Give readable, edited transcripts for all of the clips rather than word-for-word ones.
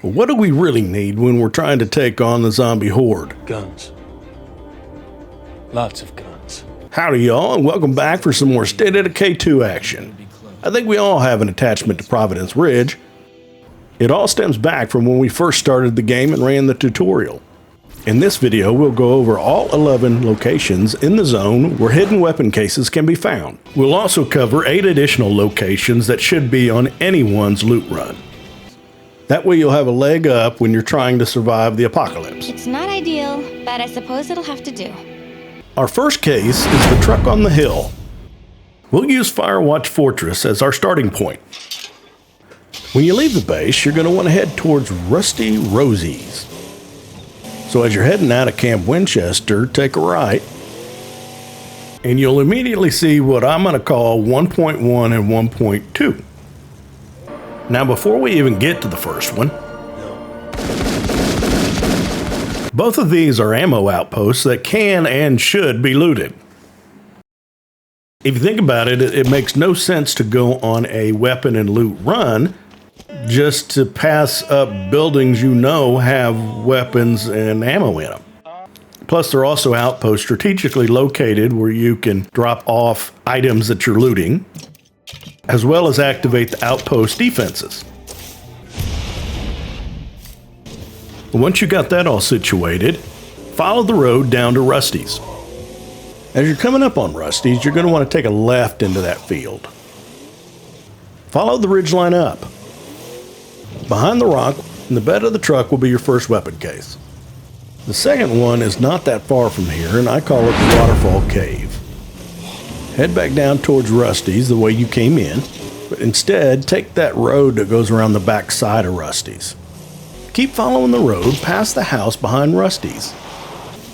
But what do we really need when we're trying to take on the zombie horde? Guns. Lots of guns. Howdy y'all, and welcome back for some more State of Decay 2 action. I think we all have an attachment to Providence Ridge. It all stems back from when we first started the game and ran the tutorial. In this video, we'll go over all 11 locations in the zone where hidden weapon cases can be found. We'll also cover 8 additional locations that should be on anyone's loot run. That way you'll have a leg up when you're trying to survive the apocalypse. It's not ideal, but I suppose it'll have to do. Our first case is the truck on the hill. We'll use Firewatch Fortress as our starting point. When you leave the base, you're going to want to head towards Rusty Rosie's. So as you're heading out of Camp Winchester, take a right, and you'll immediately see what I'm going to call 1.1 and 1.2. Now before we even get to the first one, both of these are ammo outposts that can and should be looted. If you think about it, it makes no sense to go on a weapon and loot run just to pass up buildings you know have weapons and ammo in them. Plus, they're also outposts strategically located where you can drop off items that you're looting, as well as activate the outpost defenses. Once you got that all situated, follow the road down to Rusty's. As you're coming up on Rusty's, you're going to want to take a left into that field. Follow the ridgeline up. Behind the rock, in the bed of the truck will be your first weapon case. The second one is not that far from here, and I call it the Waterfall Cave. Head back down towards Rusty's the way you came in, but instead take that road that goes around the back side of Rusty's. Keep following the road past the house behind Rusty's.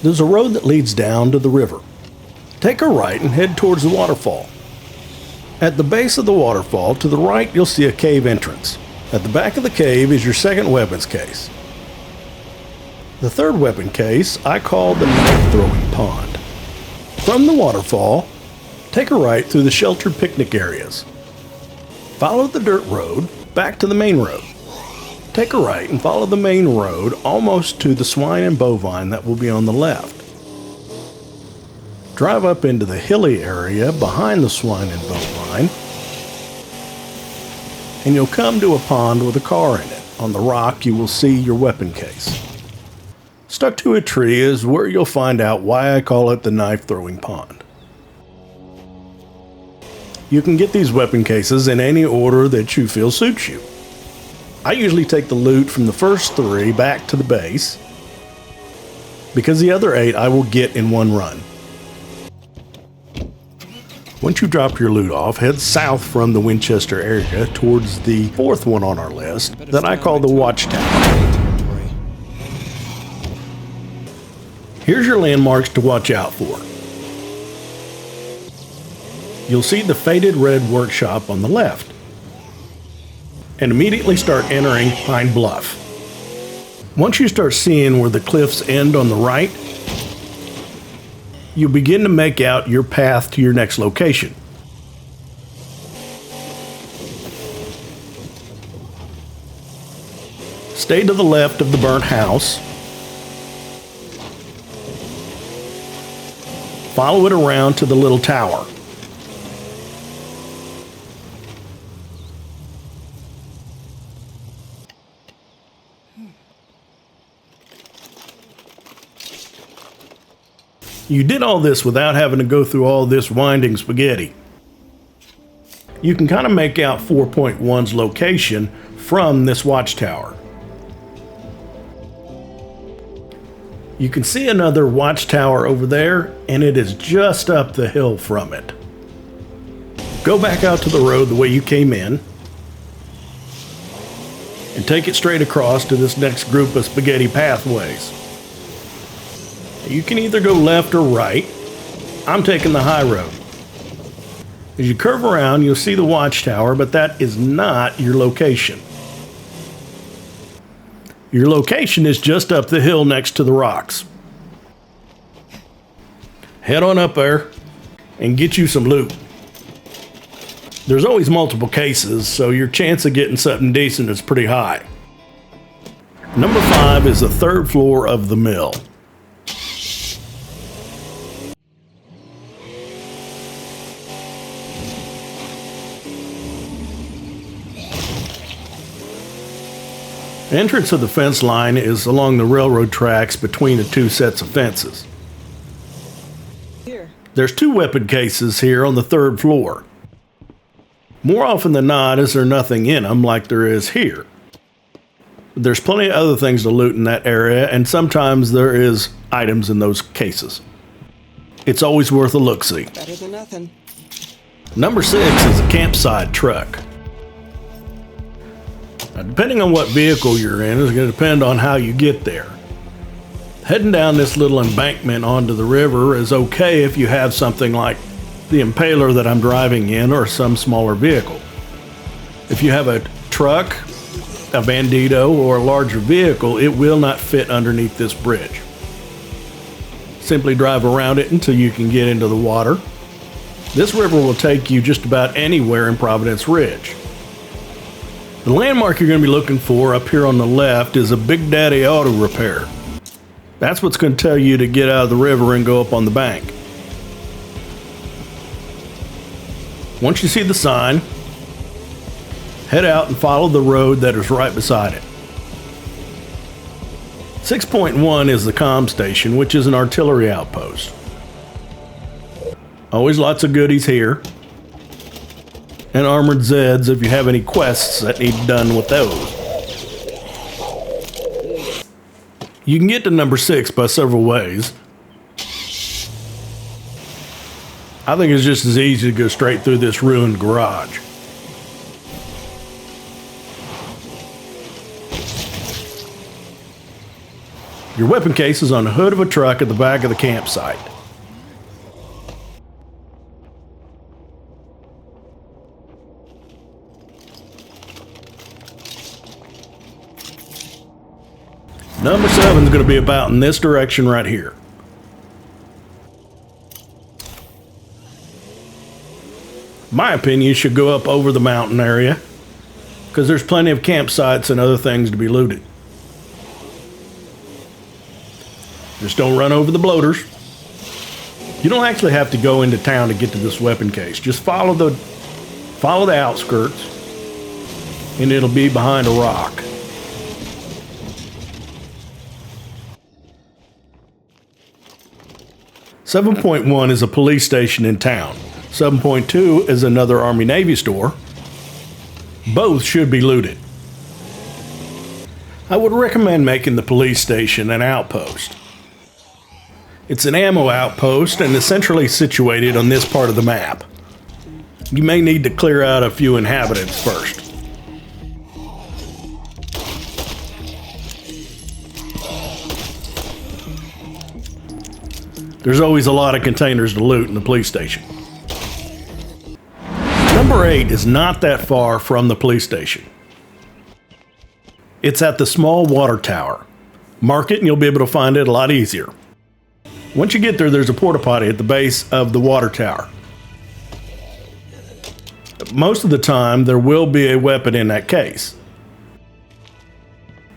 There's a road that leads down to the river. Take a right and head towards the waterfall. At the base of the waterfall, to the right, you'll see a cave entrance. At the back of the cave is your second weapons case. The third weapon case I call the knife throwing pond. From the waterfall, take a right through the sheltered picnic areas. Follow the dirt road back to the main road. Take a right and follow the main road almost to the swine and bovine that will be on the left. Drive up into the hilly area behind the swine and bovine, and you'll come to a pond with a car in it. On the rock, you will see your weapon case. Stuck to a tree is where you'll find out why I call it the knife throwing pond. You can get these weapon cases in any order that you feel suits you. I usually take the loot from the first 3 back to the base, because the other 8 I will get in one run. Once you drop your loot off, head south from the Winchester area towards the 4th one on our list that I call the Watchtower. Here's your landmarks to watch out for. You'll see the faded red workshop on the left, and immediately start entering Pine Bluff. Once you start seeing where the cliffs end on the right, you'll begin to make out your path to your next location. Stay to the left of the burnt house. Follow it around to the little tower. You did all this without having to go through all this winding spaghetti. You can kind of make out 4.1's location from this watchtower. You can see another watchtower over there, and it is just up the hill from it. Go back out to the road the way you came in, and take it straight across to this next group of spaghetti pathways. You can either go left or right. I'm taking the high road. As you curve around, you'll see the watchtower, but that is not your location. Your location is just up the hill next to the rocks. Head on up there and get you some loot. There's always multiple cases, so your chance of getting something decent is pretty high. Number 5 is the third floor of the mill. The entrance of the fence line is along the railroad tracks between the two sets of fences. There's 2 weapon cases here on the third floor. More often than not, is there nothing in them like there is here. There's plenty of other things to loot in that area, and sometimes there is items in those cases. It's always worth a look-see. Better than nothing. Number 6 is a campsite truck. Now, depending on what vehicle you're in is going to depend on how you get there. Heading down this little embankment onto the river is okay if you have something like the Impaler that I'm driving in or some smaller vehicle. If you have a truck, a Bandito, or a larger vehicle, it will not fit underneath this bridge. Simply drive around it until you can get into the water. This river will take you just about anywhere in Providence Ridge. The landmark you're going to be looking for up here on the left is a Big Daddy Auto Repair. That's what's going to tell you to get out of the river and go up on the bank. Once you see the sign, head out and follow the road that is right beside it. 6.1 is the Comm station, which is an artillery outpost. Always lots of goodies here. And armored Zeds if you have any quests that need done with those. You can get to number 6 by several ways. I think it's just as easy to go straight through this ruined garage. Your weapon case is on the hood of a truck at the back of the campsite. Number 7 is going to be about in this direction right here. My opinion, you should go up over the mountain area because there's plenty of campsites and other things to be looted. Just don't run over the bloaters. You don't actually have to go into town to get to this weapon case. Just follow the outskirts and it'll be behind a rock. .1 is a police station in town. 7.2 is another Army-Navy store. Both should be looted. I would recommend making the police station an outpost. It's an ammo outpost and is centrally situated on this part of the map. You may need to clear out a few inhabitants first. There's always a lot of containers to loot in the police station. Number 8 is not that far from the police station. It's at the small water tower. Mark it and you'll be able to find it a lot easier. Once you get there, there's a porta potty at the base of the water tower. Most of the time, there will be a weapon in that case.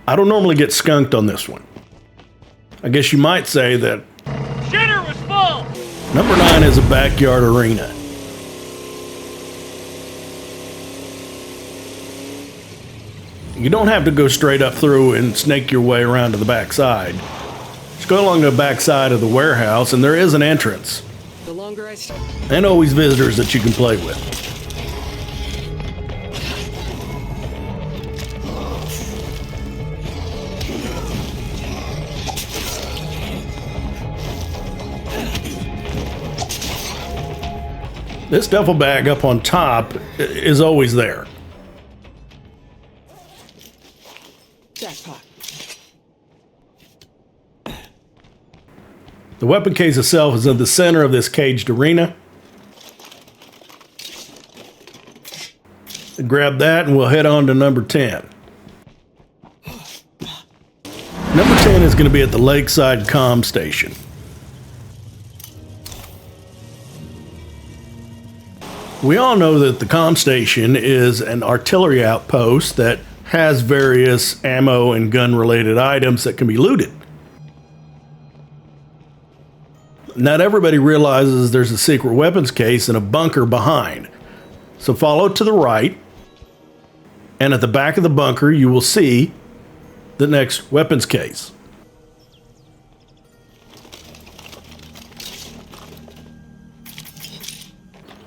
I don't normally get skunked on this one. I guess you might say that Shitter was full! Number 9 is a backyard arena. You don't have to go straight up through and snake your way around to the backside. Just go along the backside of the warehouse and there is an entrance. The longer I stay. And always visitors that you can play with. This duffel bag up on top is always there. Jackpot. The weapon case itself is in the center of this caged arena. Grab that and we'll head on to number 10. Number 10 is going to be at the Lakeside Comm Station. We all know that the Comm Station is an artillery outpost that has various ammo and gun-related items that can be looted. Not everybody realizes there's a secret weapons case in a bunker behind. So follow to the right, and at the back of the bunker, you will see the next weapons case.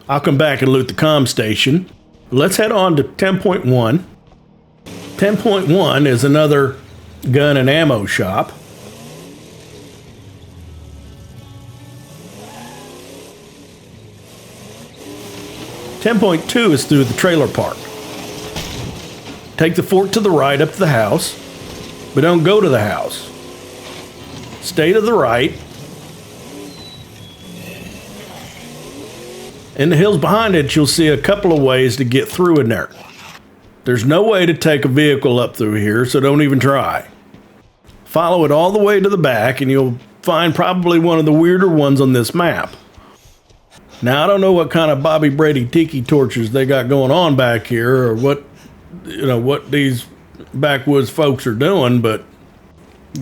I'll come back and loot the comm station. Let's head on to 10.1. 10.1 is another gun and ammo shop. .2 is through the trailer park. Take the fork to the right up to the house, but don't go to the house. Stay to the right. In the hills behind it, you'll see a couple of ways to get through in there. There's no way to take a vehicle up through here, so don't even try. Follow it all the way to the back, and you'll find probably one of the weirder ones on this map. Now, I don't know what kind of Bobby Brady tiki torches they got going on back here, or what these backwoods folks are doing, but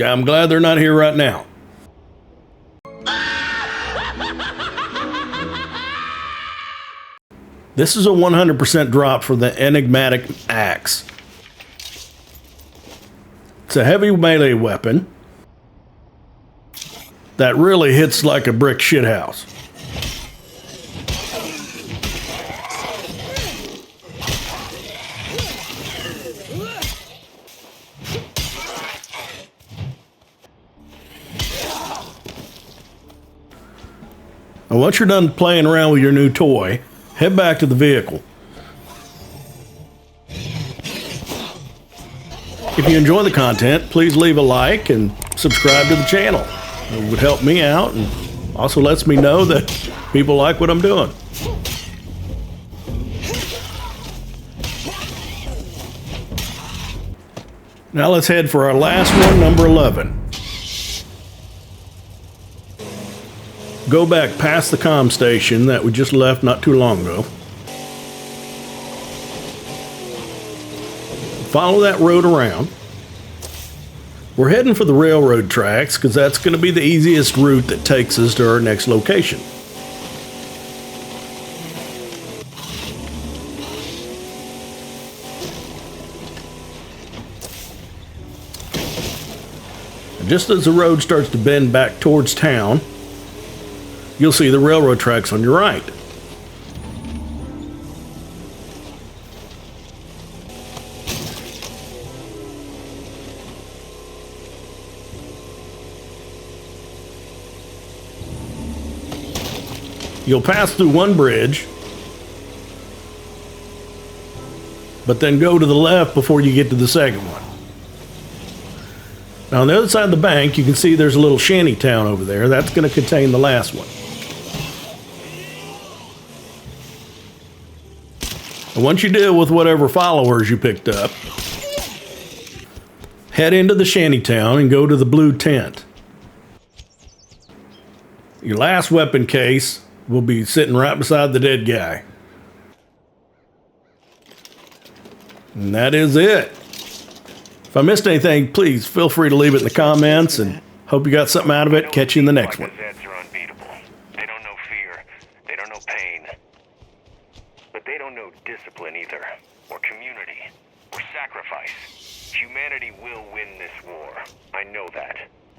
I'm glad they're not here right now. This is a 100% drop for the enigmatic axe. It's a heavy melee weapon that really hits like a brick shithouse. And once you're done playing around with your new toy, head back to the vehicle. If you enjoy the content, please leave a like and subscribe to the channel. It would help me out and also lets me know that people like what I'm doing. Now let's head for our last one, number 11. Go back past the comm station that we just left not too long ago. Follow that road around. We're heading for the railroad tracks because that's going to be the easiest route that takes us to our next location. And just as the road starts to bend back towards town, you'll see the railroad tracks on your right. You'll pass through one bridge, but then go to the left before you get to the second one. Now on the other side of the bank, you can see there's a little Shanty Town over there. That's going to contain the last one. And once you deal with whatever followers you picked up, head into the Shanty Town and go to the blue tent. Your last weapon case will be sitting right beside the dead guy. And that is it. If I missed anything, please feel free to leave it in the comments, and hope you got something out of it. Catch you in the next one. They don't know fear. They don't know pain. But they don't know discipline either, or community, or sacrifice. Humanity will win this war. I know that.